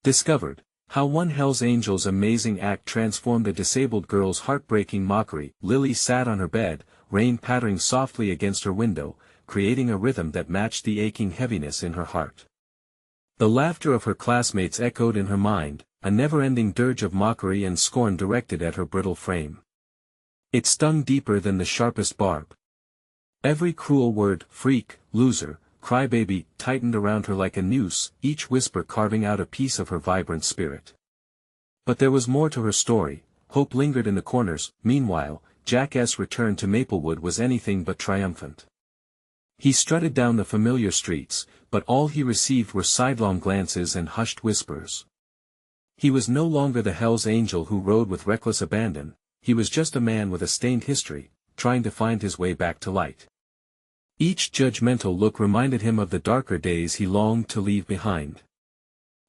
Discovered how one Hell's Angel's amazing act transformed a disabled girl's heartbreaking mockery. Lily sat on her bed, rain pattering softly against her window, creating a rhythm that matched the aching heaviness in her heart. The laughter of her classmates echoed in her mind, a never-ending dirge of mockery and scorn directed at her brittle frame. It stung deeper than the sharpest barb. Every cruel word, freak, loser, crybaby, tightened around her like a noose, each whisper carving out a piece of her vibrant spirit. But there was more to her story. Hope lingered in the corners. Meanwhile, Jack's return to Maplewood was anything but triumphant. He strutted down the familiar streets, but all he received were sidelong glances and hushed whispers. He was no longer the Hell's Angel who rode with reckless abandon. He was just a man with a stained history, trying to find his way back to light. Each judgmental look reminded him of the darker days he longed to leave behind.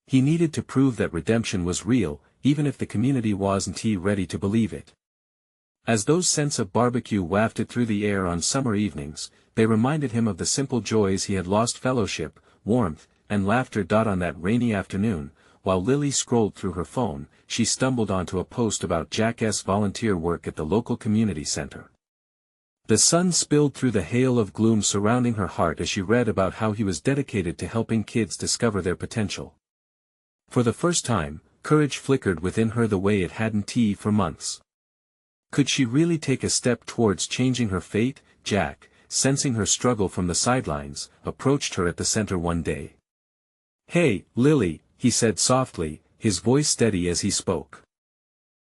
He needed to prove that redemption was real, even if the community wasn't ready to believe it. As those scents of barbecue wafted through the air on summer evenings, they reminded him of the simple joys he had lost: fellowship, warmth, and laughter. On that rainy afternoon, while Lily scrolled through her phone, she stumbled onto a post about Jack's volunteer work at the local community center. The sun spilled through the hail of gloom surrounding her heart as she read about how he was dedicated to helping kids discover their potential. For the first time, courage flickered within her the way it hadn't for months. Could she really take a step towards changing her fate? Jack, sensing her struggle from the sidelines, approached her at the center one day. "Hey, Lily," he said softly, his voice steady as he spoke.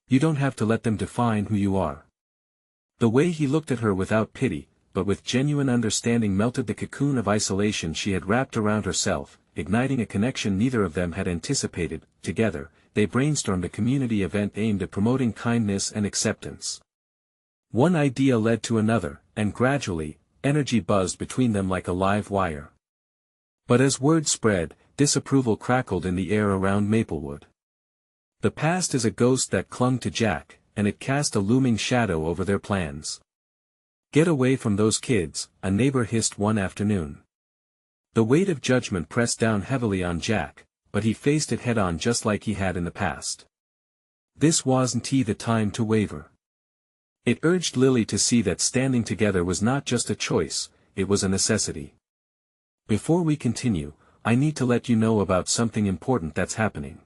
"You don't have to let them define who you are." The way he looked at her without pity, but with genuine understanding, melted the cocoon of isolation she had wrapped around herself, igniting a connection neither of them had anticipated. Together, they brainstormed a community event aimed at promoting kindness and acceptance. One idea led to another, and gradually, energy buzzed between them like a live wire. But as word spread, disapproval crackled in the air around Maplewood. The past is a ghost that clung to Jack, and it cast a looming shadow over their plans. "Get away from those kids," a neighbor hissed one afternoon. The weight of judgment pressed down heavily on Jack, but he faced it head-on just like he had in the past. This wasn't the time to waver. It urged Lily to see that standing together was not just a choice, it was a necessity. "Before we continue, I need to let you know about something important that's happening.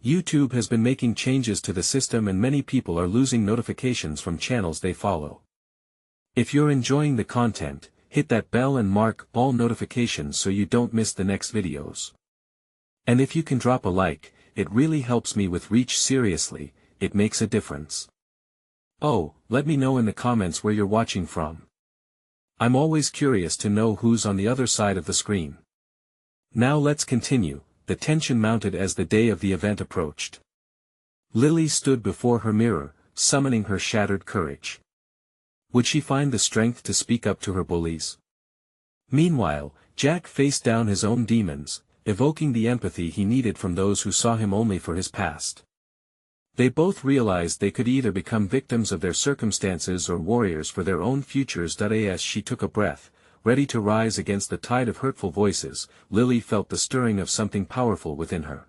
YouTube has been making changes to the system and many people are losing notifications from channels they follow. If you're enjoying the content, hit that bell and mark all notifications so you don't miss the next videos. And if you can drop a like, it really helps me with reach. Seriously, it makes a difference. Oh, let me know in the comments where you're watching from. I'm always curious to know who's on the other side of the screen." Now let's continue. The tension mounted as the day of the event approached. Lily stood before her mirror, summoning her shattered courage. Would she find the strength to speak up to her bullies? Meanwhile, Jack faced down his own demons, evoking the empathy he needed from those who saw him only for his past. They both realized they could either become victims of their circumstances or warriors for their own futures. As she took a breath, ready to rise against the tide of hurtful voices, Lily felt the stirring of something powerful within her.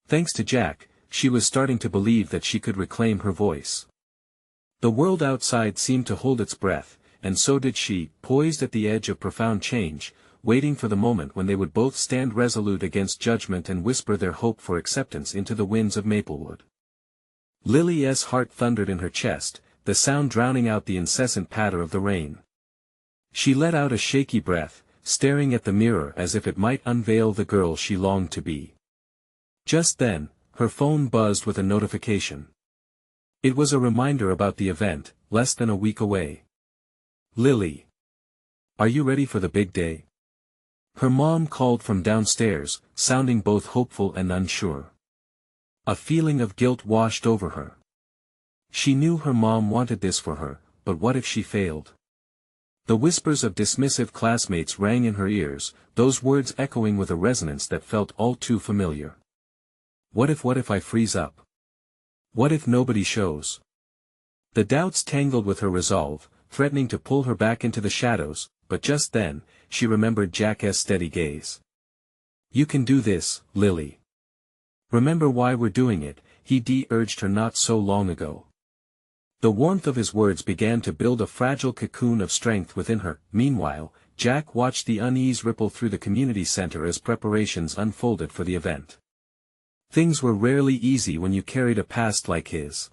Thanks to Jack, she was starting to believe that she could reclaim her voice. The world outside seemed to hold its breath, and so did she, poised at the edge of profound change, waiting for the moment when they would both stand resolute against judgment and whisper their hope for acceptance into the winds of Maplewood. Lily's heart thundered in her chest, the sound drowning out the incessant patter of the rain. She let out a shaky breath, staring at the mirror as if it might unveil the girl she longed to be. Just then, her phone buzzed with a notification. It was a reminder about the event, less than a week away. "Lily, are you ready for the big day?" Her mom called from downstairs, sounding both hopeful and unsure. A feeling of guilt washed over her. She knew her mom wanted this for her, but what if she failed? The whispers of dismissive classmates rang in her ears, those words echoing with a resonance that felt all too familiar. What if I freeze up? What if nobody shows? The doubts tangled with her resolve, threatening to pull her back into the shadows, but just then, she remembered Jack's steady gaze. "You can do this, Lily. Remember why we're doing it, he urged her not so long ago. The warmth of his words began to build a fragile cocoon of strength within her. Meanwhile, Jack watched the unease ripple through the community center as preparations unfolded for the event. Things were rarely easy when you carried a past like his.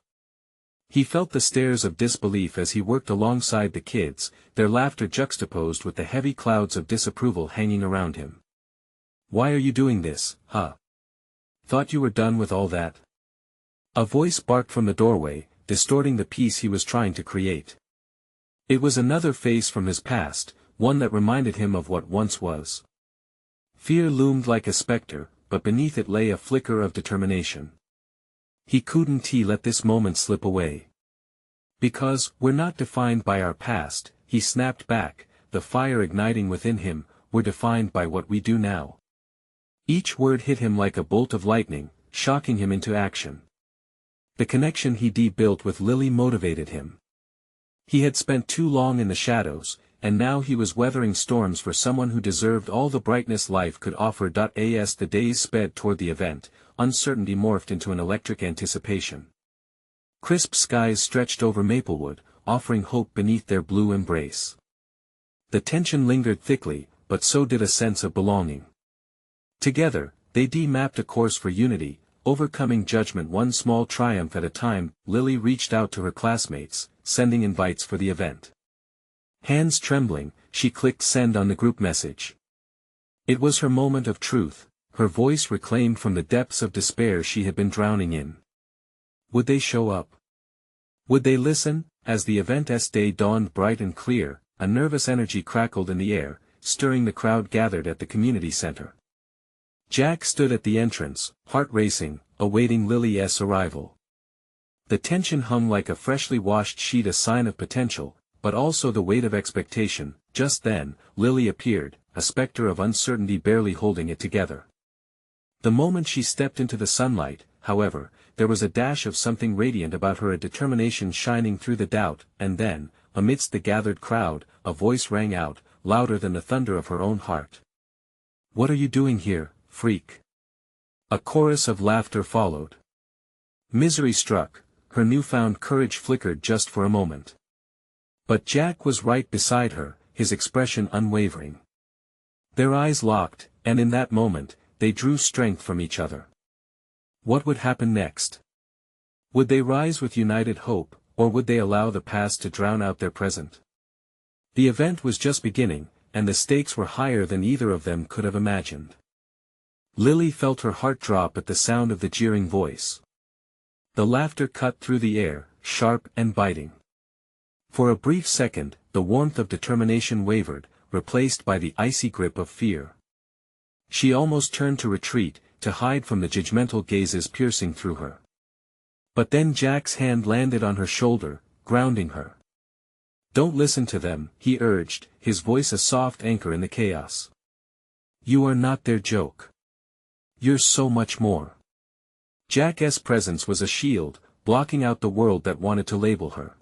He felt the stares of disbelief as he worked alongside the kids, their laughter juxtaposed with the heavy clouds of disapproval hanging around him. "Why are you doing this, huh? Thought you were done with all that?" A voice barked from the doorway, distorting the peace he was trying to create. It was another face from his past, one that reminded him of what once was. Fear loomed like a specter, but beneath it lay a flicker of determination. He couldn't let this moment slip away. "Because, we're not defined by our past," he snapped back, the fire igniting within him, "we're defined by what we do now." Each word hit him like a bolt of lightning, shocking him into action. The connection he built with Lily motivated him. He had spent too long in the shadows, and now he was weathering storms for someone who deserved all the brightness life could offer. As the days sped toward the event, uncertainty morphed into an electric anticipation. Crisp skies stretched over Maplewood, offering hope beneath their blue embrace. The tension lingered thickly, but so did a sense of belonging. Together, they mapped a course for unity, overcoming judgment one small triumph at a time. Lily reached out to her classmates, sending invites for the event. Hands trembling, she clicked send on the group message. It was her moment of truth, her voice reclaimed from the depths of despair she had been drowning in. Would they show up? Would they listen? As the event's day dawned bright and clear, a nervous energy crackled in the air, stirring the crowd gathered at the community center. Jack stood at the entrance, heart racing, awaiting Lily's arrival. The tension hung like a freshly washed sheet, a sign of potential, but also the weight of expectation. Just then, Lily appeared, a specter of uncertainty barely holding it together. The moment she stepped into the sunlight, however, there was a dash of something radiant about her, a determination shining through the doubt, and then, amidst the gathered crowd, a voice rang out, louder than the thunder of her own heart. "What are you doing here, freak?" A chorus of laughter followed. Misery struck, her newfound courage flickered just for a moment. But Jack was right beside her, his expression unwavering. Their eyes locked, and in that moment, they drew strength from each other. What would happen next? Would they rise with united hope, or would they allow the past to drown out their present? The event was just beginning, and the stakes were higher than either of them could have imagined. Lily felt her heart drop at the sound of the jeering voice. The laughter cut through the air, sharp and biting. For a brief second, the warmth of determination wavered, replaced by the icy grip of fear. She almost turned to retreat, to hide from the judgmental gazes piercing through her. But then Jack's hand landed on her shoulder, grounding her. "Don't listen to them," he urged, his voice a soft anchor in the chaos. "You are not their joke. You're so much more." Jack's presence was a shield, blocking out the world that wanted to label her.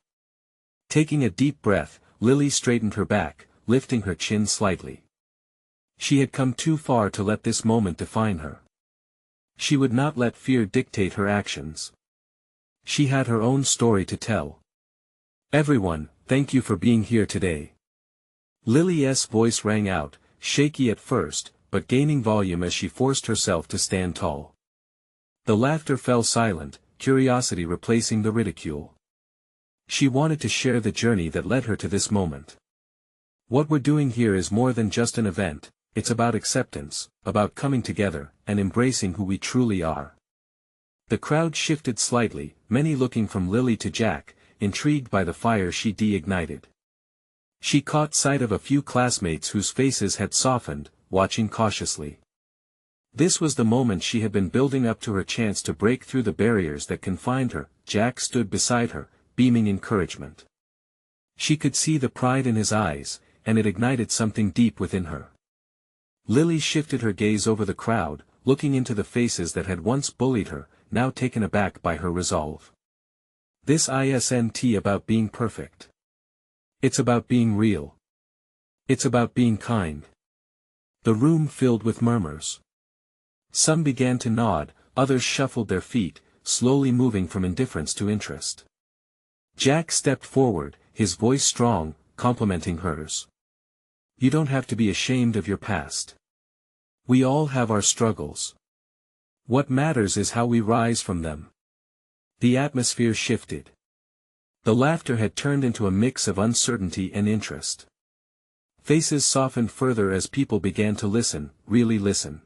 Taking a deep breath, Lily straightened her back, lifting her chin slightly. She had come too far to let this moment define her. She would not let fear dictate her actions. She had her own story to tell. "Everyone, thank you for being here today." Lily's voice rang out, shaky at first, but gaining volume as she forced herself to stand tall. The laughter fell silent, curiosity replacing the ridicule. She wanted to share the journey that led her to this moment. "What we're doing here is more than just an event, it's about acceptance, about coming together, and embracing who we truly are." The crowd shifted slightly, many looking from Lily to Jack, intrigued by the fire she ignited. She caught sight of a few classmates whose faces had softened, watching cautiously. This was the moment she had been building up to, her chance to break through the barriers that confined her. Jack stood beside her, beaming encouragement. She could see the pride in his eyes, and it ignited something deep within her. Lily shifted her gaze over the crowd, looking into the faces that had once bullied her, now taken aback by her resolve. "This isn't about being perfect. It's about being real. It's about being kind." The room filled with murmurs. Some began to nod, others shuffled their feet, slowly moving from indifference to interest. Jack stepped forward, his voice strong, complimenting hers. "You don't have to be ashamed of your past. We all have our struggles. What matters is how we rise from them." The atmosphere shifted. The laughter had turned into a mix of uncertainty and interest. Faces softened further as people began to listen, really listen.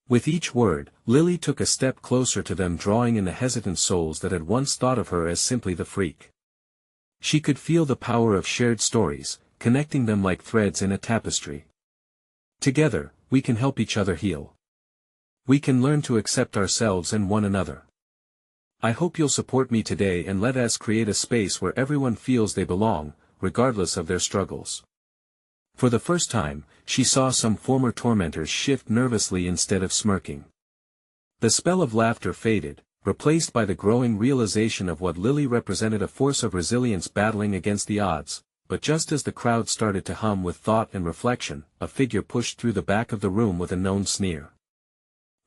With each word, Lily took a step closer to them, drawing in the hesitant souls that had once thought of her as simply the freak. She could feel the power of shared stories, connecting them like threads in a tapestry. "Together, we can help each other heal. We can learn to accept ourselves and one another. I hope you'll support me today and let us create a space where everyone feels they belong, regardless of their struggles." For the first time, she saw some former tormentors shift nervously instead of smirking. The spell of laughter faded, replaced by the growing realization of what Lily represented: a force of resilience battling against the odds. But just as the crowd started to hum with thought and reflection, a figure pushed through the back of the room with a known sneer.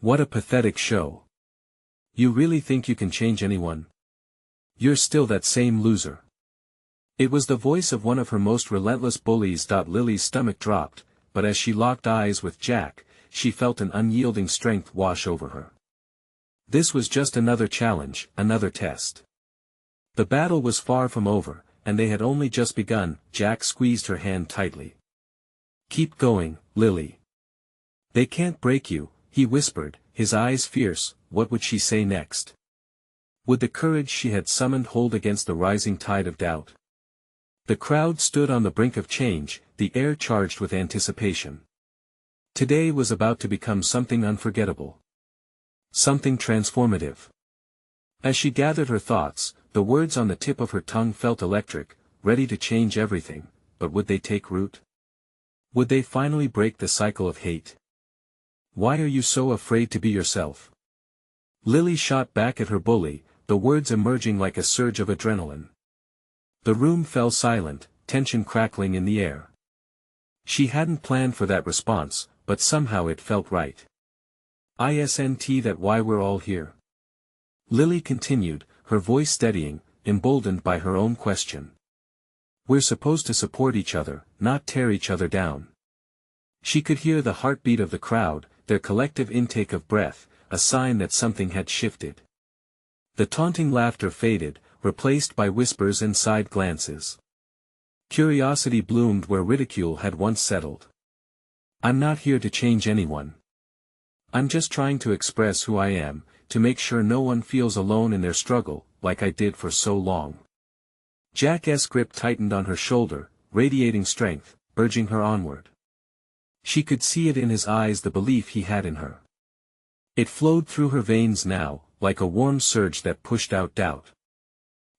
"What a pathetic show. You really think you can change anyone? You're still that same loser." It was the voice of one of her most relentless bullies. Lily's stomach dropped, but as she locked eyes with Jack, she felt an unyielding strength wash over her. This was just another challenge, another test. The battle was far from over, and they had only just begun. Jack squeezed her hand tightly. "Keep going, Lily. They can't break you," he whispered, his eyes fierce. What would she say next? Would the courage she had summoned hold against the rising tide of doubt? The crowd stood on the brink of change, the air charged with anticipation. Today was about to become something unforgettable. Something transformative. As she gathered her thoughts, the words on the tip of her tongue felt electric, ready to change everything. But would they take root? Would they finally break the cycle of hate? "Why are you so afraid to be yourself?" Lily shot back at her bully, the words emerging like a surge of adrenaline. The room fell silent, tension crackling in the air. She hadn't planned for that response, but somehow it felt right. "Isn't that why we're all here?" Lily continued, her voice steadying, emboldened by her own question. "We're supposed to support each other, not tear each other down." She could hear the heartbeat of the crowd, their collective intake of breath, a sign that something had shifted. The taunting laughter faded, replaced by whispers and side glances. Curiosity bloomed where ridicule had once settled. "I'm not here to change anyone. I'm just trying to express who I am, to make sure no one feels alone in their struggle, like I did for so long." Jack's grip tightened on her shoulder, radiating strength, urging her onward. She could see it in his eyes, the belief he had in her. It flowed through her veins now, like a warm surge that pushed out doubt.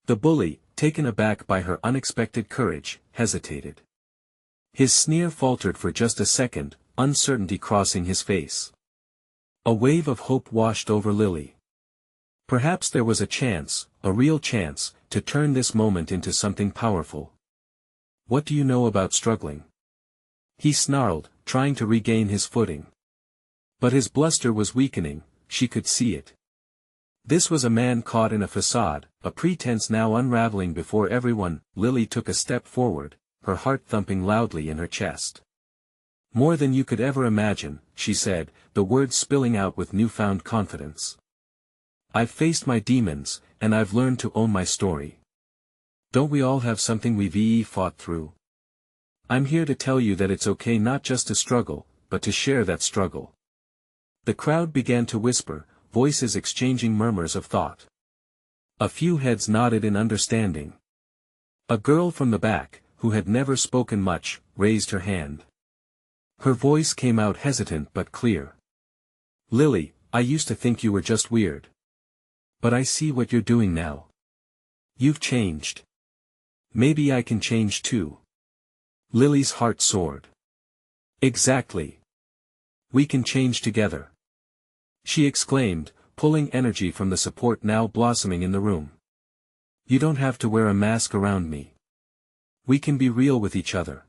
The bully, taken aback by her unexpected courage, hesitated. His sneer faltered for just a second, uncertainty crossing his face. A wave of hope washed over Lily. Perhaps there was a chance, a real chance, to turn this moment into something powerful. "What do you know about struggling?" he snarled, trying to regain his footing. But his bluster was weakening, she could see it. This was a man caught in a facade, a pretense now unraveling before everyone. Lily took a step forward, her heart thumping loudly in her chest. "More than you could ever imagine," she said, the words spilling out with newfound confidence. "I've faced my demons, and I've learned to own my story. Don't we all have something we've fought through? I'm here to tell you that it's okay not just to struggle, but to share that struggle." The crowd began to whisper, voices exchanging murmurs of thought. A few heads nodded in understanding. A girl from the back, who had never spoken much, raised her hand. Her voice came out hesitant but clear. "Lily, I used to think you were just weird. But I see what you're doing now. You've changed. Maybe I can change too." Lily's heart soared. "Exactly. We can change together," she exclaimed, pulling energy from the support now blossoming in the room. "You don't have to wear a mask around me. We can be real with each other."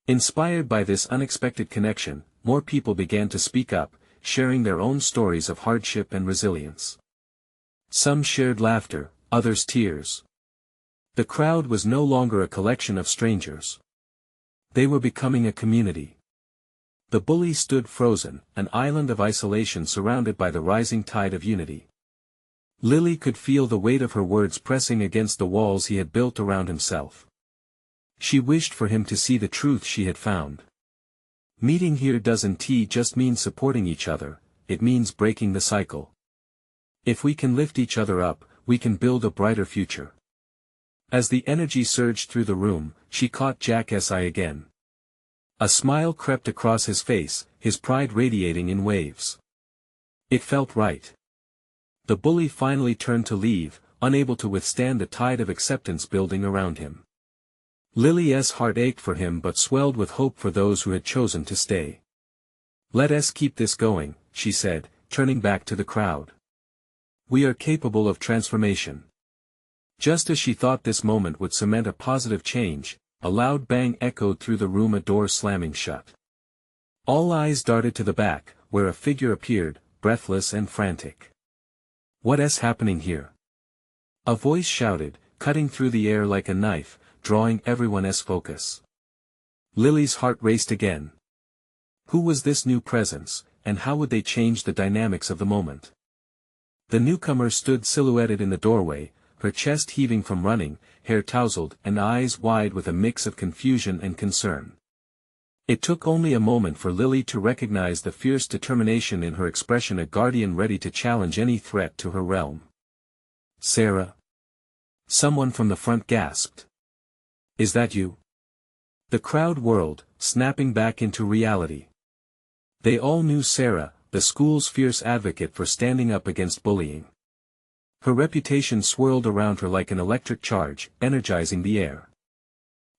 Inspired by this unexpected connection, more people began to speak up, sharing their own stories of hardship and resilience. Some shared laughter, others tears. The crowd was no longer a collection of strangers. They were becoming a community. The bully stood frozen, an island of isolation surrounded by the rising tide of unity. Lily could feel the weight of her words pressing against the walls he had built around himself. She wished for him to see the truth she had found. Meeting here doesn't just mean supporting each other, it means breaking the cycle. If we can lift each other up, we can build a brighter future. As the energy surged through the room, she caught Jack's eye again. A smile crept across his face, his pride radiating in waves. It felt right. The bully finally turned to leave, unable to withstand the tide of acceptance building around him. Lily's heart ached for him but swelled with hope for those who had chosen to stay. "Let us keep this going," she said, turning back to the crowd. "We are capable of transformation." Just as she thought this moment would cement a positive change, a loud bang echoed through the room, a door slamming shut. All eyes darted to the back, where a figure appeared, breathless and frantic. "What's happening here?" a voice shouted, cutting through the air like a knife, drawing everyone's focus. Lily's heart raced again. Who was this new presence, and how would they change the dynamics of the moment? The newcomer stood silhouetted in the doorway, her chest heaving from running, hair tousled and eyes wide with a mix of confusion and concern. It took only a moment for Lily to recognize the fierce determination in her expression, a guardian ready to challenge any threat to her realm. "Sarah?" someone from the front gasped. "Is that you?" The crowd whirled, snapping back into reality. They all knew Sarah, the school's fierce advocate for standing up against bullying. Her reputation swirled around her like an electric charge, energizing the air.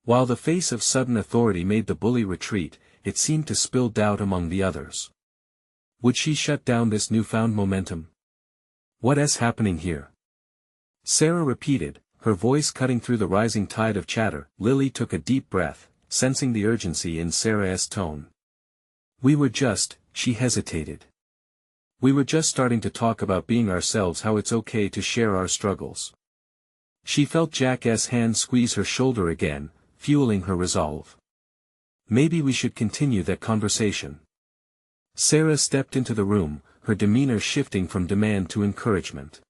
While the face of sudden authority made the bully retreat, it seemed to spill doubt among the others. Would she shut down this newfound momentum? "What's happening here?" Sarah repeated, her voice cutting through the rising tide of chatter. Lily took a deep breath, sensing the urgency in Sarah's tone. She hesitated. "We were just starting to talk about being ourselves, how it's okay to share our struggles." She felt Jack's hand squeeze her shoulder again, fueling her resolve. "Maybe we should continue that conversation." Sarah stepped into the room, her demeanor shifting from demand to encouragement.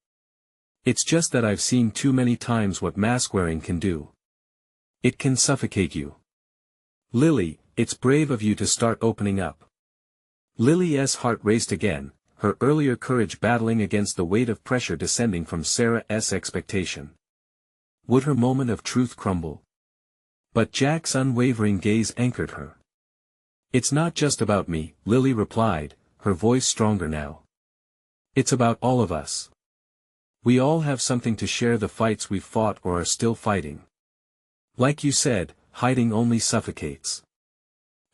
"It's just that I've seen too many times what mask wearing can do. It can suffocate you. Lily, it's brave of you to start opening up." Lily's heart raced again, her earlier courage battling against the weight of pressure descending from Sarah's expectation. Would her moment of truth crumble? But Jack's unwavering gaze anchored her. "It's not just about me," Lily replied, her voice stronger now. "It's about all of us. We all have something to share, the fights we've fought or are still fighting. Like you said, hiding only suffocates."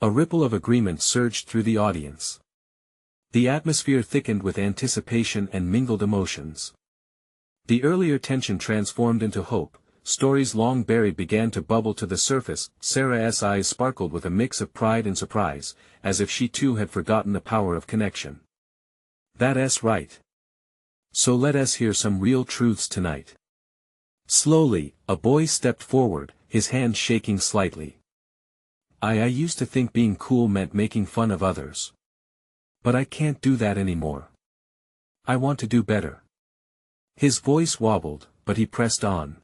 A ripple of agreement surged through the audience. The atmosphere thickened with anticipation and mingled emotions. The earlier tension transformed into hope, stories long buried began to bubble to the surface. Sarah's eyes sparkled with a mix of pride and surprise, as if she too had forgotten the power of connection. "That's right. So let us hear some real truths tonight." Slowly, a boy stepped forward, his hand shaking slightly. I used to think being cool meant making fun of others. But I can't do that anymore. I want to do better." His voice wobbled, but he pressed on.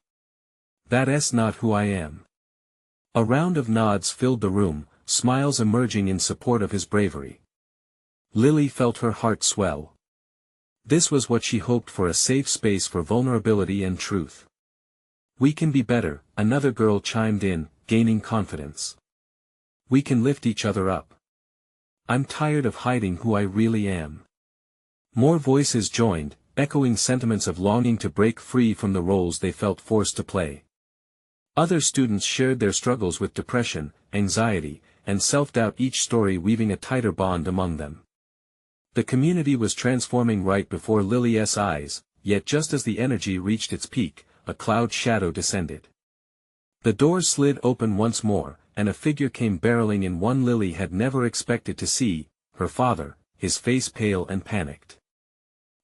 "That's not who I am." A round of nods filled the room, smiles emerging in support of his bravery. Lily felt her heart swell. This was what she hoped for, a safe space for vulnerability and truth. "We can be better," another girl chimed in, gaining confidence. "We can lift each other up. I'm tired of hiding who I really am." More voices joined, echoing sentiments of longing to break free from the roles they felt forced to play. Other students shared their struggles with depression, anxiety, and self-doubt, each story weaving a tighter bond among them. The community was transforming right before Lily's eyes, yet just as the energy reached its peak, a cloud shadow descended. The doors slid open once more, and a figure came barreling in, one Lily had never expected to see, her father, his face pale and panicked.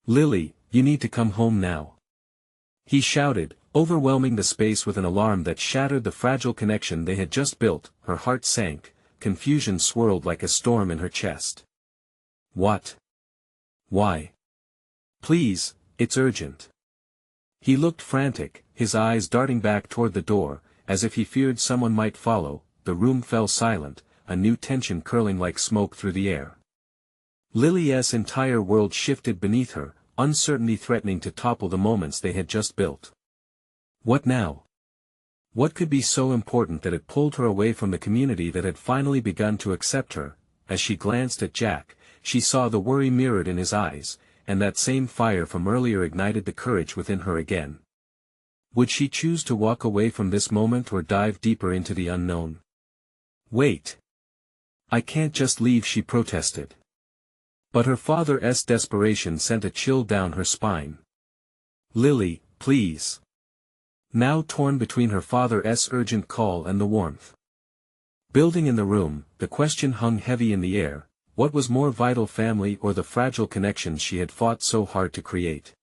"Lily, you need to come home now," he shouted, overwhelming the space with an alarm that shattered the fragile connection they had just built. Her heart sank, confusion swirled like a storm in her chest. "What? Why? Please, it's urgent." He looked frantic, his eyes darting back toward the door, as if he feared someone might follow. The room fell silent, a new tension curling like smoke through the air. Lily's entire world shifted beneath her, uncertainty threatening to topple the moments they had just built. What now? What could be so important that it pulled her away from the community that had finally begun to accept her? As she glanced at Jack, she saw the worry mirrored in his eyes, and that same fire from earlier ignited the courage within her again. Would she choose to walk away from this moment or dive deeper into the unknown? "Wait. I can't just leave," she protested. But her father's desperation sent a chill down her spine. "Lily, please." Now torn between her father's urgent call and the warmth building in the room, the question hung heavy in the air: what was more vital, family or the fragile connections she had fought so hard to create?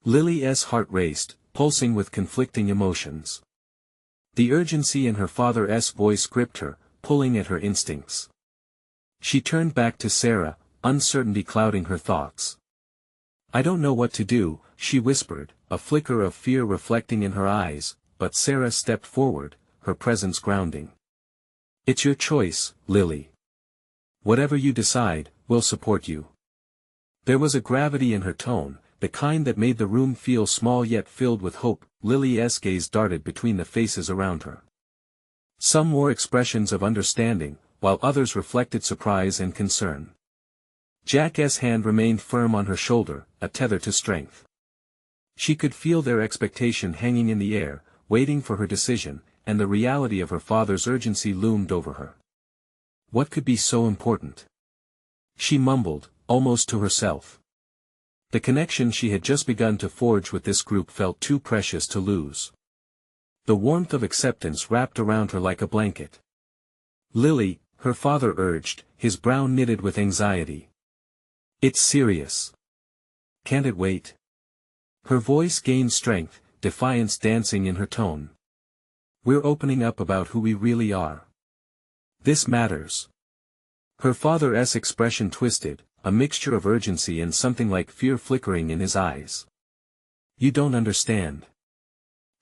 Lily's heart raced, pulsing with conflicting emotions. The urgency in her father's voice gripped her, pulling at her instincts. She turned back to Sarah, uncertainty clouding her thoughts. "I don't know what to do," she whispered, a flicker of fear reflecting in her eyes, but Sarah stepped forward, her presence grounding. "It's your choice, Lily. Whatever you decide, we'll support you." There was a gravity in her tone, the kind that made the room feel small yet filled with hope. Lily's gaze darted between the faces around her. Some wore expressions of understanding, while others reflected surprise and concern. Jack's hand remained firm on her shoulder, a tether to strength. She could feel their expectation hanging in the air, waiting for her decision, and the reality of her father's urgency loomed over her. What could be so important? She mumbled, almost to herself. The connection she had just begun to forge with this group felt too precious to lose. The warmth of acceptance wrapped around her like a blanket. "Lily," her father urged, his brow knitted with anxiety. "It's serious. Can't it wait?" Her voice gained strength, defiance dancing in her tone. "We're opening up about who we really are. This matters." Her father's expression twisted, a mixture of urgency and something like fear flickering in his eyes. "You don't understand.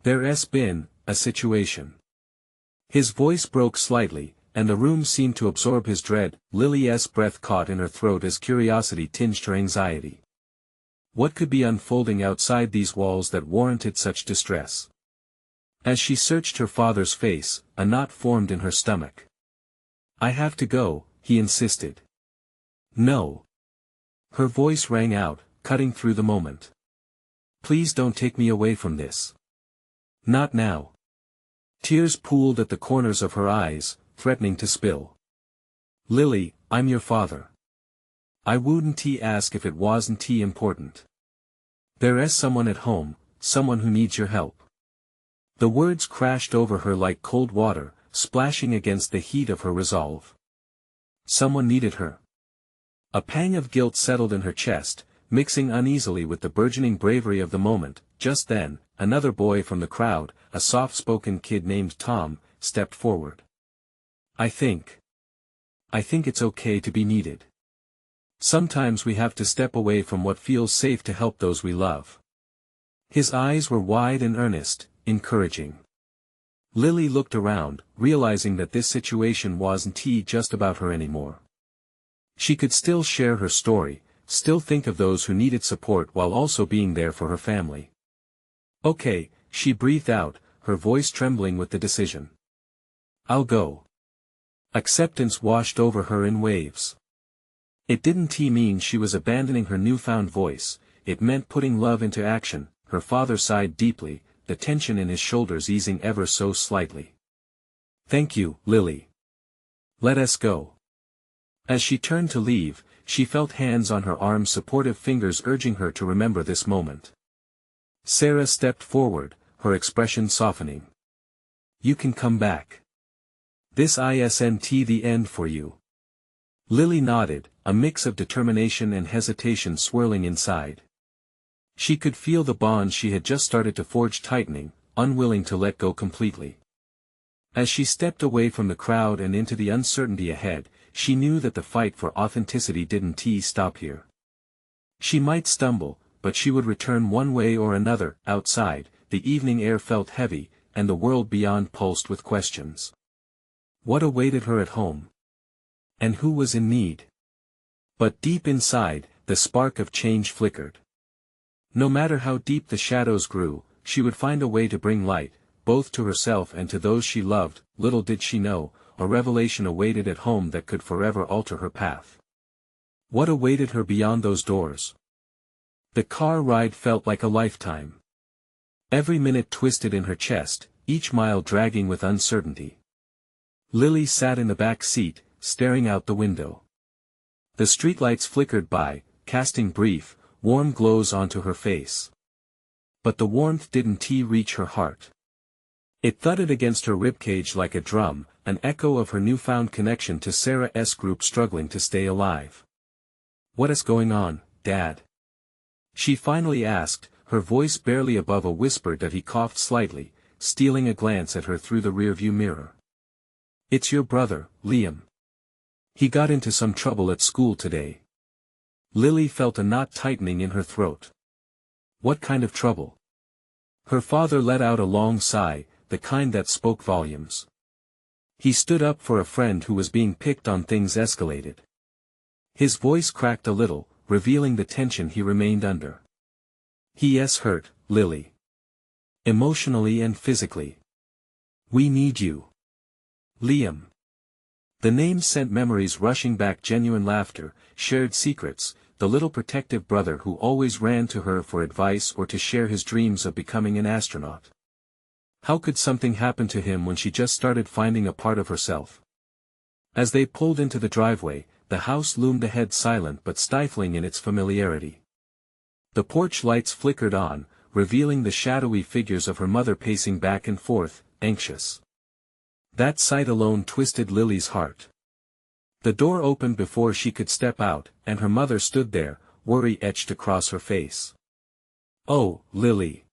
There's been a situation." His voice broke slightly, and the room seemed to absorb his dread. Lily's breath caught in her throat as curiosity tinged her anxiety. What could be unfolding outside these walls that warranted such distress? As she searched her father's face, a knot formed in her stomach. "I have to go," he insisted. "No." Her voice rang out, cutting through the moment. "Please don't take me away from this. Not now." Tears pooled at the corners of her eyes, threatening to spill. "Lily, I'm your father. I wouldn't ask if it wasn't important. There's someone at home, someone who needs your help." The words crashed over her like cold water, splashing against the heat of her resolve. Someone needed her. A pang of guilt settled in her chest, mixing uneasily with the burgeoning bravery of the moment. Just then, another boy from the crowd, a soft-spoken kid named Tom, stepped forward. I think it's okay to be needed. Sometimes we have to step away from what feels safe to help those we love." His eyes were wide and earnest, encouraging. Lily looked around, realizing that this situation wasn't just about her anymore. She could still share her story, still think of those who needed support while also being there for her family. "Okay," she breathed out, her voice trembling with the decision. "I'll go." Acceptance washed over her in waves. It didn't mean she was abandoning her newfound voice, it meant putting love into action. Her father sighed deeply, the tension in his shoulders easing ever so slightly. "Thank you, Lily. Let us go." As she turned to leave, she felt hands on her arms, supportive fingers urging her to remember this moment. Sarah stepped forward, her expression softening. "You can come back. This isn't the end for you." Lily nodded, a mix of determination and hesitation swirling inside. She could feel the bond she had just started to forge tightening, unwilling to let go completely. As she stepped away from the crowd and into the uncertainty ahead, she knew that the fight for authenticity didn't stop here. She might stumble, but she would return one way or another. Outside, the evening air felt heavy, and the world beyond pulsed with questions. What awaited her at home? And who was in need? But deep inside, the spark of change flickered. No matter how deep the shadows grew, she would find a way to bring light, both to herself and to those she loved. Little did she know, a revelation awaited at home that could forever alter her path. What awaited her beyond those doors? The car ride felt like a lifetime. Every minute twisted in her chest, each mile dragging with uncertainty. Lily sat in the back seat, staring out the window. The streetlights flickered by, casting brief, warm glows onto her face. But the warmth didn't reach her heart. It thudded against her ribcage like a drum, an echo of her newfound connection to Sarah's group struggling to stay alive. "What is going on, Dad?" she finally asked, her voice barely above a whisper. That he coughed slightly, stealing a glance at her through the rearview mirror. "It's your brother, Liam. He got into some trouble at school today." Lily felt a knot tightening in her throat. What kind of trouble? Her father let out a long sigh, the kind that spoke volumes. He stood up for a friend who was being picked on. Things escalated. His voice cracked a little, revealing the tension he remained under. "He's hurt, Lily. Emotionally and physically. We need you." Liam. The name sent memories rushing back. Genuine laughter, shared secrets, the little protective brother who always ran to her for advice or to share his dreams of becoming an astronaut. How could something happen to him when she just started finding a part of herself? As they pulled into the driveway, the house loomed ahead, silent but stifling in its familiarity. The porch lights flickered on, revealing the shadowy figures of her mother pacing back and forth, anxious. That sight alone twisted Lily's heart. The door opened before she could step out, and her mother stood there, worry etched across her face. "Oh, Lily."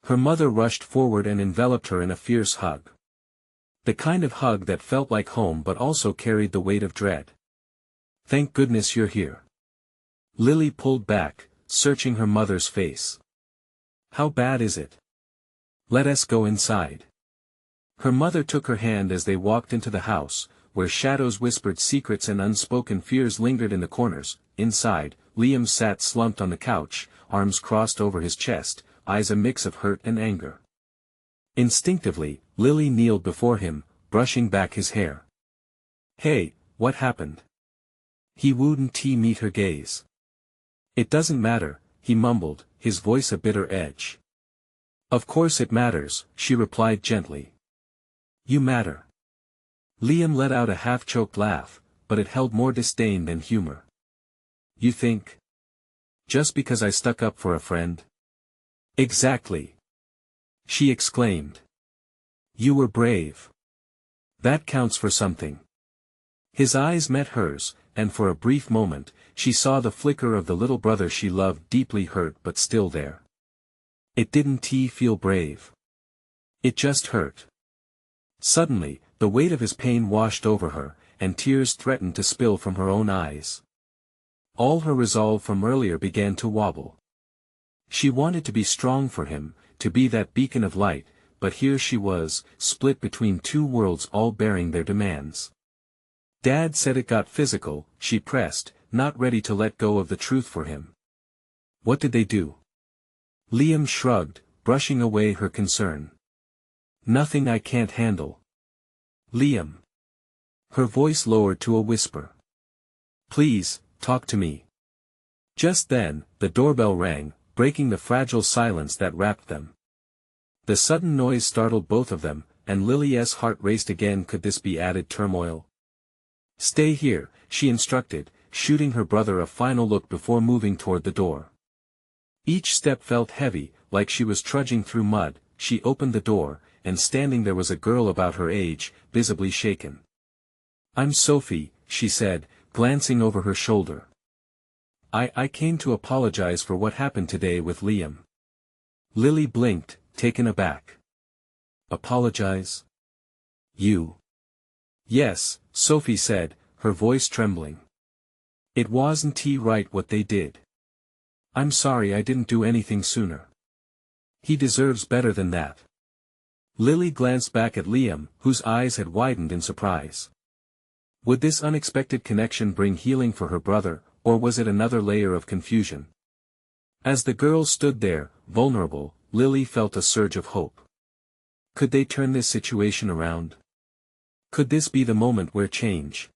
Her mother rushed forward and enveloped her in a fierce hug. The kind of hug that felt like home but also carried the weight of dread. "Thank goodness you're here." Lily pulled back, searching her mother's face. "How bad is it? Let us go inside." Her mother took her hand as they walked into the house, where shadows whispered secrets and unspoken fears lingered in the corners. Inside, Liam sat slumped on the couch, arms crossed over his chest, eyes a mix of hurt and anger. Instinctively, Lily kneeled before him, brushing back his hair. "Hey, what happened?" He wouldn't meet her gaze. "It doesn't matter," he mumbled, his voice a bitter edge. "Of course it matters," she replied gently. "You matter." Liam let out a half-choked laugh, but it held more disdain than humor. "You think? Just because I stuck up for a friend?" "Exactly," she exclaimed. "You were brave. That counts for something." His eyes met hers, and for a brief moment, she saw the flicker of the little brother she loved, deeply hurt but still there. It didn't feel brave. It just hurt. Suddenly, the weight of his pain washed over her, and tears threatened to spill from her own eyes. All her resolve from earlier began to wobble. She wanted to be strong for him, to be that beacon of light, but here she was, split between two worlds, all bearing their demands. "Dad said it got physical," she pressed, not ready to let go of the truth for him. "What did they do?" Liam shrugged, brushing away her concern. "Nothing I can't handle." "Liam." Her voice lowered to a whisper. "Please, talk to me." Just then, the doorbell rang, breaking the fragile silence that wrapped them. The sudden noise startled both of them, and Lily's heart raced again. Could this be added turmoil? "Stay here," she instructed, shooting her brother a final look before moving toward the door. Each step felt heavy, like she was trudging through mud. She opened the door, and standing there was a girl about her age, visibly shaken. "I'm Sophie," she said, glancing over her shoulder. I came to apologize for what happened today with Liam. Lily blinked, taken aback. Apologize? You? Yes, Sophie said, her voice trembling. It wasn't right what they did. I'm sorry I didn't do anything sooner. He deserves better than that. Lily glanced back at Liam, whose eyes had widened in surprise. Would this unexpected connection bring healing for her brother, or was it another layer of confusion? As the girls stood there, vulnerable, Lily felt a surge of hope. Could they turn this situation around? Could this be the moment where change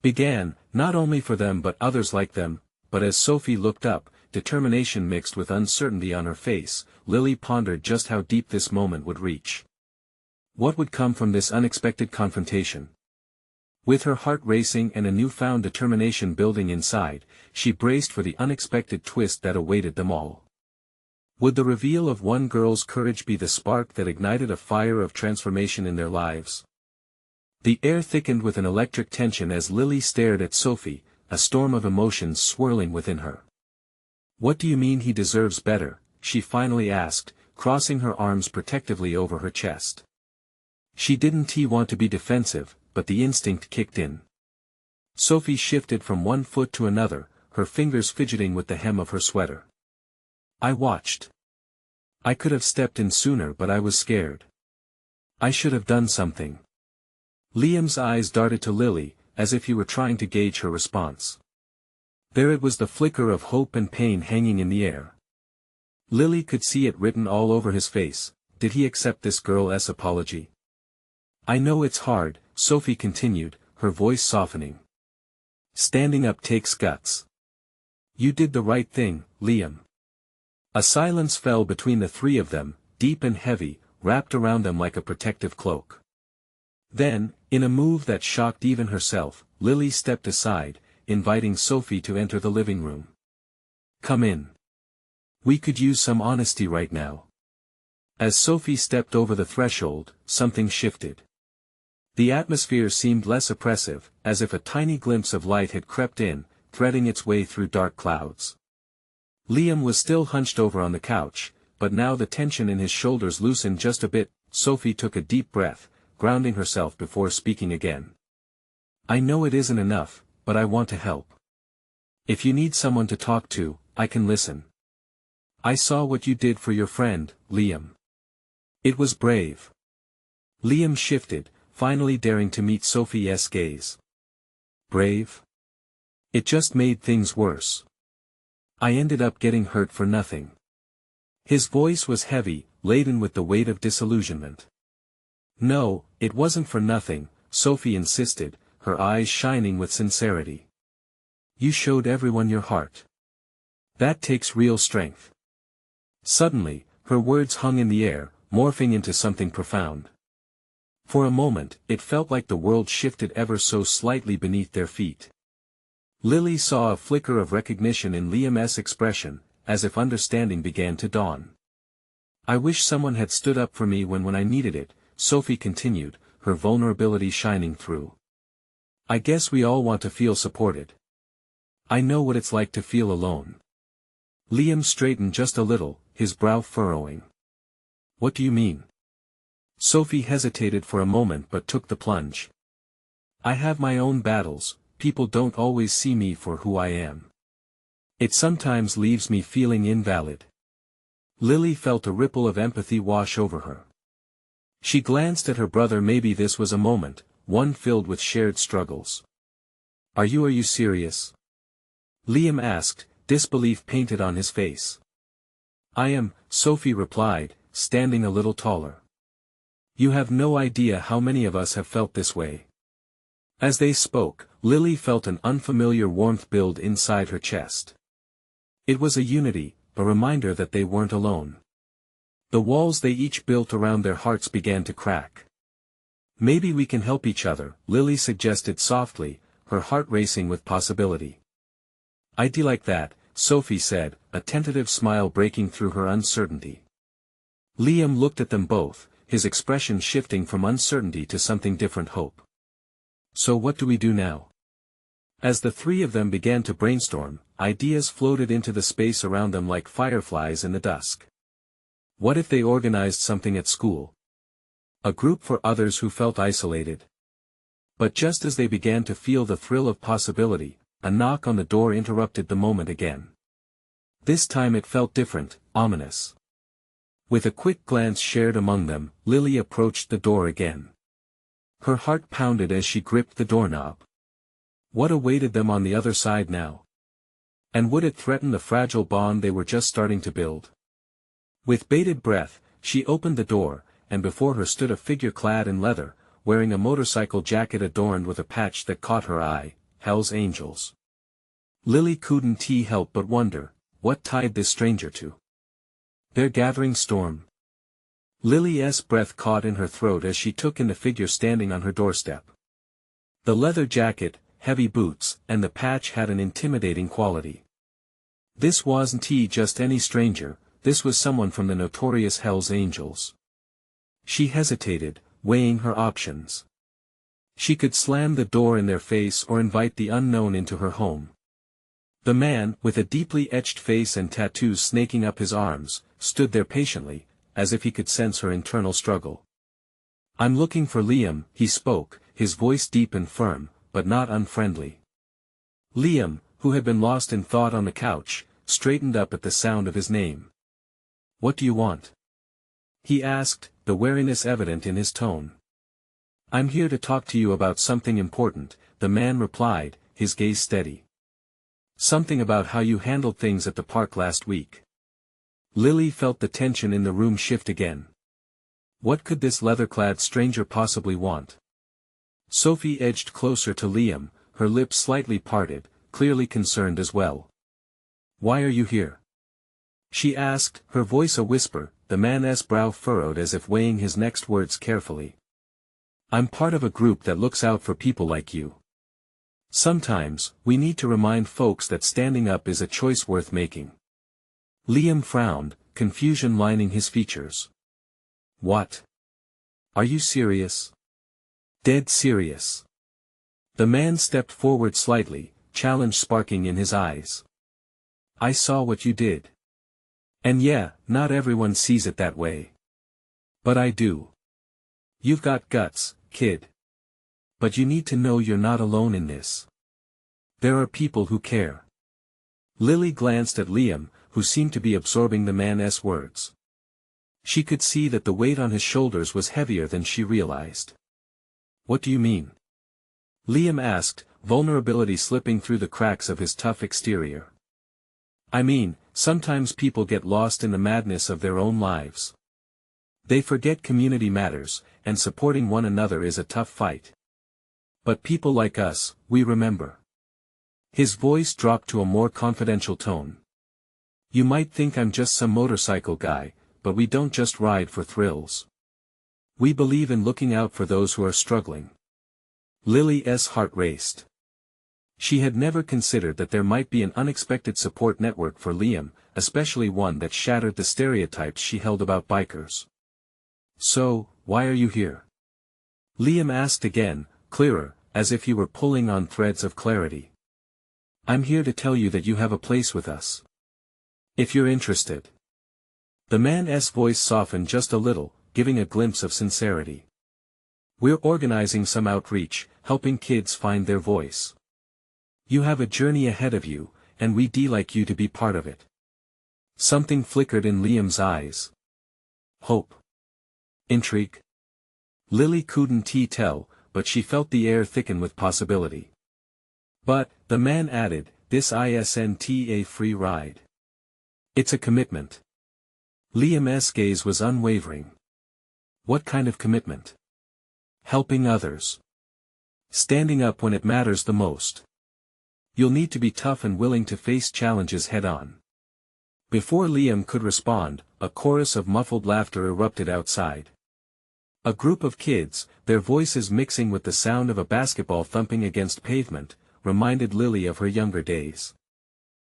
began, not only for them but others like them? But as Sophie looked up, determination mixed with uncertainty on her face, Lily pondered just how deep this moment would reach. What would come from this unexpected confrontation? With her heart racing and a newfound determination building inside, she braced for the unexpected twist that awaited them all. Would the reveal of one girl's courage be the spark that ignited a fire of transformation in their lives? The air thickened with an electric tension as Lily stared at Sophie, a storm of emotions swirling within her. What do you mean he deserves better? She finally asked, crossing her arms protectively over her chest. She didn't want to be defensive, but the instinct kicked in. Sophie shifted from one foot to another, her fingers fidgeting with the hem of her sweater. I watched. I could have stepped in sooner but I was scared. I should have done something. Liam's eyes darted to Lily, as if he were trying to gauge her response. There it was, the flicker of hope and pain hanging in the air. Lily could see it written all over his face. Did he accept this girl's apology? I know it's hard, Sophie continued, her voice softening. Standing up takes guts. You did the right thing, Liam. A silence fell between the three of them, deep and heavy, wrapped around them like a protective cloak. Then, in a move that shocked even herself, Lily stepped aside, inviting Sophie to enter the living room. Come in. We could use some honesty right now. As Sophie stepped over the threshold, something shifted. The atmosphere seemed less oppressive, as if a tiny glimpse of light had crept in, threading its way through dark clouds. Liam was still hunched over on the couch, but now the tension in his shoulders loosened just a bit. Sophie took a deep breath, grounding herself before speaking again. I know it isn't enough, but I want to help. If you need someone to talk to, I can listen. I saw what you did for your friend, Liam. It was brave. Liam shifted, finally daring to meet Sophie's gaze. Brave? It just made things worse. I ended up getting hurt for nothing. His voice was heavy, laden with the weight of disillusionment. No, it wasn't for nothing, Sophie insisted, her eyes shining with sincerity. You showed everyone your heart. That takes real strength. Suddenly, her words hung in the air, morphing into something profound. For a moment, it felt like the world shifted ever so slightly beneath their feet. Lily saw a flicker of recognition in Liam's expression, as if understanding began to dawn. I wish someone had stood up for me when I needed it, Sophie continued, her vulnerability shining through. I guess we all want to feel supported. I know what it's like to feel alone. Liam straightened just a little, his brow furrowing. What do you mean? Sophie hesitated for a moment but took the plunge. I have my own battles, people don't always see me for who I am. It sometimes leaves me feeling invalid. Lily felt a ripple of empathy wash over her. She glanced at her brother. Maybe this was a moment, one filled with shared struggles. Are you serious? Liam asked, disbelief painted on his face. I am, Sophie replied, standing a little taller. You have no idea how many of us have felt this way. As they spoke, Lily felt an unfamiliar warmth build inside her chest. It was a unity, a reminder that they weren't alone. The walls they each built around their hearts began to crack. Maybe we can help each other, Lily suggested softly, her heart racing with possibility. I'd do like that, Sophie said, a tentative smile breaking through her uncertainty. Liam looked at them both, his expression shifting from uncertainty to something different, hope. So what do we do now? As the three of them began to brainstorm, ideas floated into the space around them like fireflies in the dusk. What if they organized something at school? A group for others who felt isolated. But just as they began to feel the thrill of possibility, a knock on the door interrupted the moment again. This time it felt different, ominous. With a quick glance shared among them, Lily approached the door again. Her heart pounded as she gripped the doorknob. What awaited them on the other side now? And would it threaten the fragile bond they were just starting to build? With bated breath, she opened the door, and before her stood a figure clad in leather, wearing a motorcycle jacket adorned with a patch that caught her eye, Hell's Angels. Lily couldn't help but wonder, what tied this stranger to their gathering storm? Lily's breath caught in her throat as she took in the figure standing on her doorstep. The leather jacket, heavy boots, and the patch had an intimidating quality. This wasn't just any stranger, this was someone from the notorious Hell's Angels. She hesitated, weighing her options. She could slam the door in their face or invite the unknown into her home. The man, with a deeply etched face and tattoos snaking up his arms, stood there patiently, as if he could sense her internal struggle. "I'm looking for Liam," he spoke, his voice deep and firm, but not unfriendly. Liam, who had been lost in thought on the couch, straightened up at the sound of his name. "What do you want?" he asked, the wariness evident in his tone. "I'm here to talk to you about something important," the man replied, his gaze steady. "Something about how you handled things at the park last week." Lily felt the tension in the room shift again. What could this leather-clad stranger possibly want? Sophie edged closer to Liam, her lips slightly parted, clearly concerned as well. "Why are you here?" she asked, her voice a whisper, the man's brow furrowed as if weighing his next words carefully. "I'm part of a group that looks out for people like you. Sometimes, we need to remind folks that standing up is a choice worth making." Liam frowned, confusion lining his features. "What? Are you serious?" "Dead serious." The man stepped forward slightly, challenge sparking in his eyes. "I saw what you did. And yeah, not everyone sees it that way. But I do. You've got guts, kid. But you need to know you're not alone in this. There are people who care." Lily glanced at Liam, who seemed to be absorbing the man's words. She could see that the weight on his shoulders was heavier than she realized. "What do you mean?" Liam asked, vulnerability slipping through the cracks of his tough exterior. "I mean, sometimes people get lost in the madness of their own lives. They forget community matters, and supporting one another is a tough fight. But people like us, we remember." His voice dropped to a more confidential tone. "You might think I'm just some motorcycle guy, but we don't just ride for thrills. We believe in looking out for those who are struggling." Lily's heart raced. She had never considered that there might be an unexpected support network for Liam, especially one that shattered the stereotypes she held about bikers. "So, why are you here?" Liam asked again, clearer, as if he were pulling on threads of clarity. "I'm here to tell you that you have a place with us. If you're interested." The man's voice softened just a little, giving a glimpse of sincerity. "We're organizing some outreach, helping kids find their voice. You have a journey ahead of you, and we'd like you to be part of it." Something flickered in Liam's eyes. Hope? Intrigue? Lily couldn't tell, but she felt the air thicken with possibility. "But," the man added, "this isn't a free ride. It's a commitment." Liam's gaze was unwavering. "What kind of commitment?" "Helping others. Standing up when it matters the most. You'll need to be tough and willing to face challenges head-on." Before Liam could respond, a chorus of muffled laughter erupted outside. A group of kids, their voices mixing with the sound of a basketball thumping against pavement, reminded Lily of her younger days.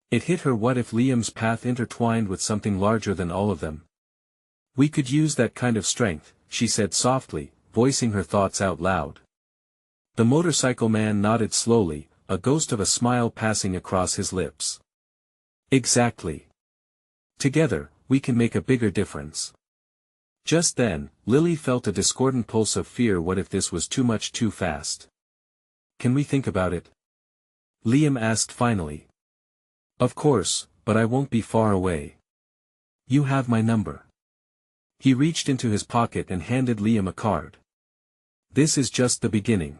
It hit her, what if Liam's path intertwined with something larger than all of them? "We could use that kind of strength," she said softly, voicing her thoughts out loud. The motorcycle man nodded slowly, a ghost of a smile passing across his lips. Exactly. Together, we can make a bigger difference. Just then, Lily felt a discordant pulse of fear. What if this was too much too fast? Can we think about it? Liam asked finally. Of course, but I won't be far away. You have my number. He reached into his pocket and handed Liam a card. This is just the beginning.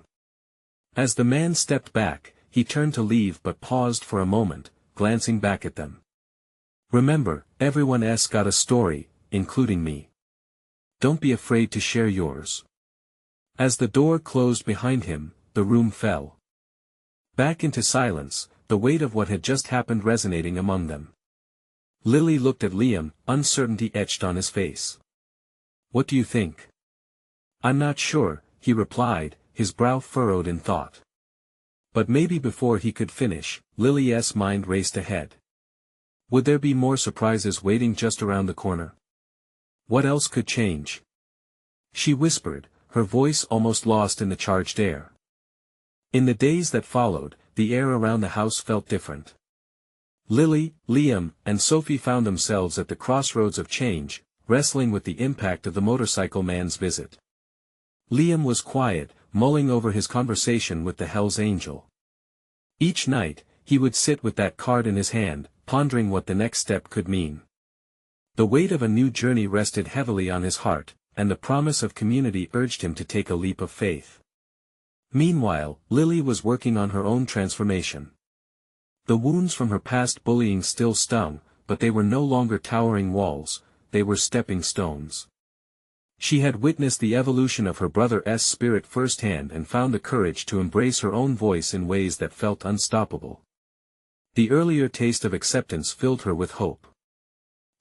As the man stepped back, he turned to leave but paused for a moment, glancing back at them. Remember, everyone's got a story, including me. Don't be afraid to share yours. As the door closed behind him, the room fell back into silence, the weight of what had just happened resonating among them. Lily looked at Liam, uncertainty etched on his face. What do you think? I'm not sure, he replied, his brow furrowed in thought. But maybe before he could finish, Lily's mind raced ahead. Would there be more surprises waiting just around the corner? What else could change? She whispered, her voice almost lost in the charged air. In the days that followed, the air around the house felt different. Lily, Liam, and Sophie found themselves at the crossroads of change, wrestling with the impact of the motorcycle man's visit. Liam was quiet, mulling over his conversation with the Hell's Angel. Each night, he would sit with that card in his hand, pondering what the next step could mean. The weight of a new journey rested heavily on his heart, and the promise of community urged him to take a leap of faith. Meanwhile, Lily was working on her own transformation. The wounds from her past bullying still stung, but they were no longer towering walls, they were stepping stones. She had witnessed the evolution of her brother's spirit firsthand and found the courage to embrace her own voice in ways that felt unstoppable. The earlier taste of acceptance filled her with hope.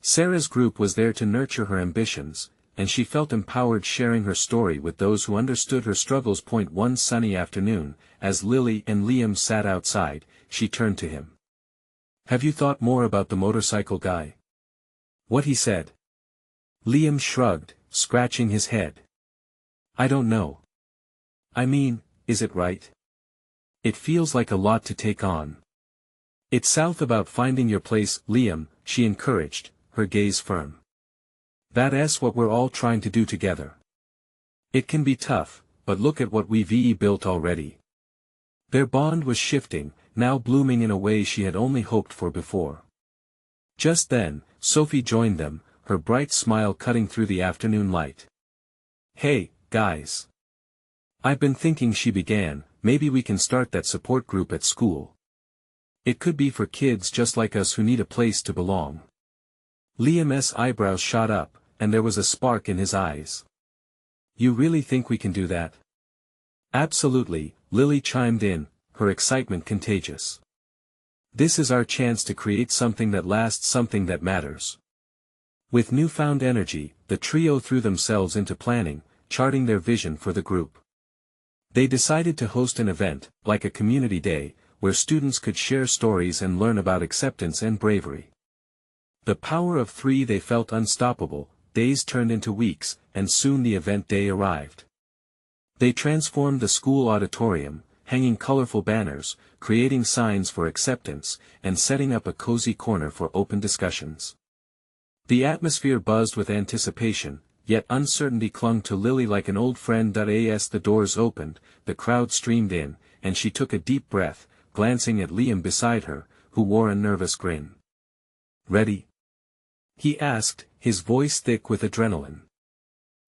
Sarah's group was there to nurture her ambitions, and she felt empowered sharing her story with those who understood her struggles. One sunny afternoon, as Lily and Liam sat outside, she turned to him. Have you thought more about the motorcycle guy? What he said? Liam shrugged, scratching his head. I don't know. I mean, is it right? It feels like a lot to take on. It's south about finding your place, Liam, she encouraged, her gaze firm. That's what we're all trying to do together. It can be tough, but look at what we've built already. Their bond was shifting, now blooming in a way she had only hoped for before. Just then, Sophie joined them, her bright smile cutting through the afternoon light. Hey, guys. I've been thinking, she began, maybe we can start that support group at school. It could be for kids just like us who need a place to belong. Liam's eyebrows shot up, and there was a spark in his eyes. You really think we can do that? Absolutely, Lily chimed in, her excitement contagious. This is our chance to create something that lasts, something that matters. With newfound energy, the trio threw themselves into planning, charting their vision for the group. They decided to host an event, like a community day, where students could share stories and learn about acceptance and bravery. The power of three. They felt unstoppable. Days turned into weeks, and soon the event day arrived. They transformed the school auditorium, hanging colorful banners, creating signs for acceptance, and setting up a cozy corner for open discussions. The atmosphere buzzed with anticipation, yet uncertainty clung to Lily like an old friend. As the doors opened, the crowd streamed in, and she took a deep breath, glancing at Liam beside her, who wore a nervous grin. Ready? He asked, his voice thick with adrenaline.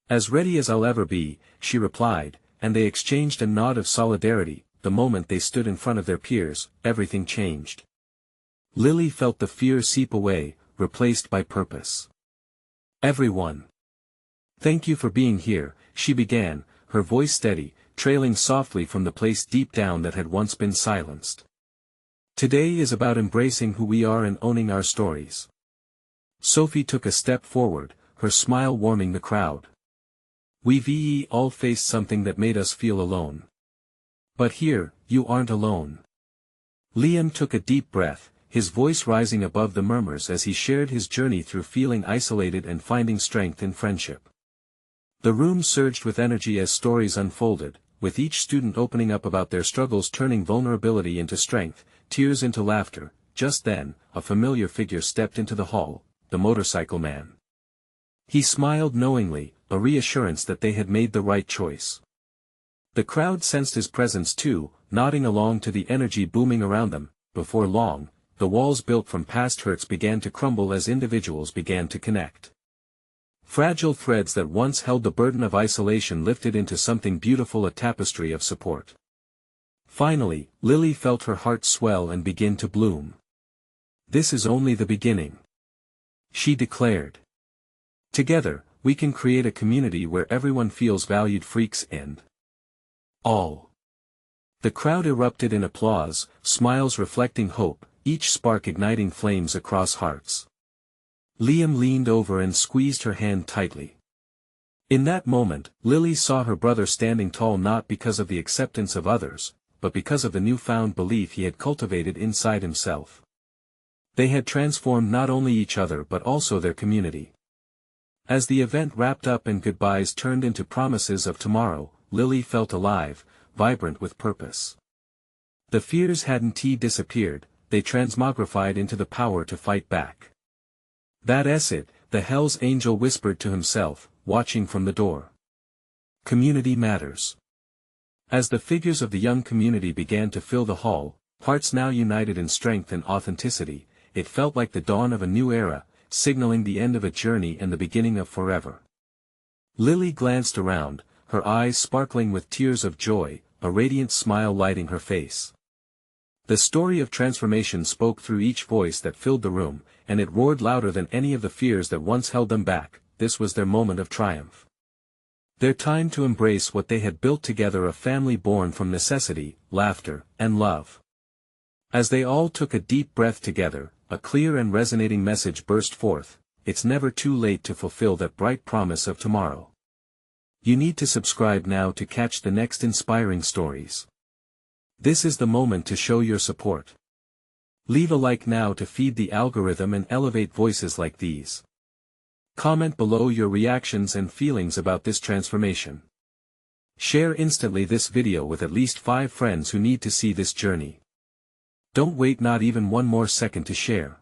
As ready as I'll ever be, she replied, and they exchanged a nod of solidarity. The moment they stood in front of their peers, everything changed. Lily felt the fear seep away, replaced by purpose. Everyone. Thank you for being here, she began, her voice steady, trailing softly from the place deep down that had once been silenced. Today is about embracing who we are and owning our stories. Sophie took a step forward, her smile warming the crowd. We've all faced something that made us feel alone. But here, you aren't alone. Liam took a deep breath, his voice rising above the murmurs as he shared his journey through feeling isolated and finding strength in friendship. The room surged with energy as stories unfolded, with each student opening up about their struggles, turning vulnerability into strength, tears into laughter. Just then, a familiar figure stepped into the hall, the motorcycle man. He smiled knowingly, a reassurance that they had made the right choice. The crowd sensed his presence too, nodding along to the energy booming around them. Before long, the walls built from past hurts began to crumble as individuals began to connect. Fragile threads that once held the burden of isolation lifted into something beautiful, a tapestry of support. Finally, Lily felt her heart swell and begin to bloom. "This is only the beginning," she declared. "Together, we can create a community where everyone feels valued." Freaks and all. The crowd erupted in applause, smiles reflecting hope, each spark igniting flames across hearts. Liam leaned over and squeezed her hand tightly. In that moment, Lily saw her brother standing tall, not because of the acceptance of others, but because of the newfound belief he had cultivated inside himself. They had transformed not only each other but also their community. As the event wrapped up and goodbyes turned into promises of tomorrow, Lily felt alive, vibrant with purpose. The fears hadn't disappeared, they transmogrified into the power to fight back. "That's it," the Hell's Angel whispered to himself, watching from the door. Community matters. As the figures of the young community began to fill the hall, hearts now united in strength and authenticity, it felt like the dawn of a new era, signaling the end of a journey and the beginning of forever. Lily glanced around, her eyes sparkling with tears of joy, a radiant smile lighting her face. The story of transformation spoke through each voice that filled the room, and it roared louder than any of the fears that once held them back. This was their moment of triumph. Their time to embrace what they had built together, a family born from necessity, laughter, and love. As they all took a deep breath together, a clear and resonating message burst forth: it's never too late to fulfill that bright promise of tomorrow. You need to subscribe now to catch the next inspiring stories. This is the moment to show your support. Leave a like now to feed the algorithm and elevate voices like these. Comment below your reactions and feelings about this transformation. Share instantly this video with at least 5 friends who need to see this journey. Don't wait not even one more second to share.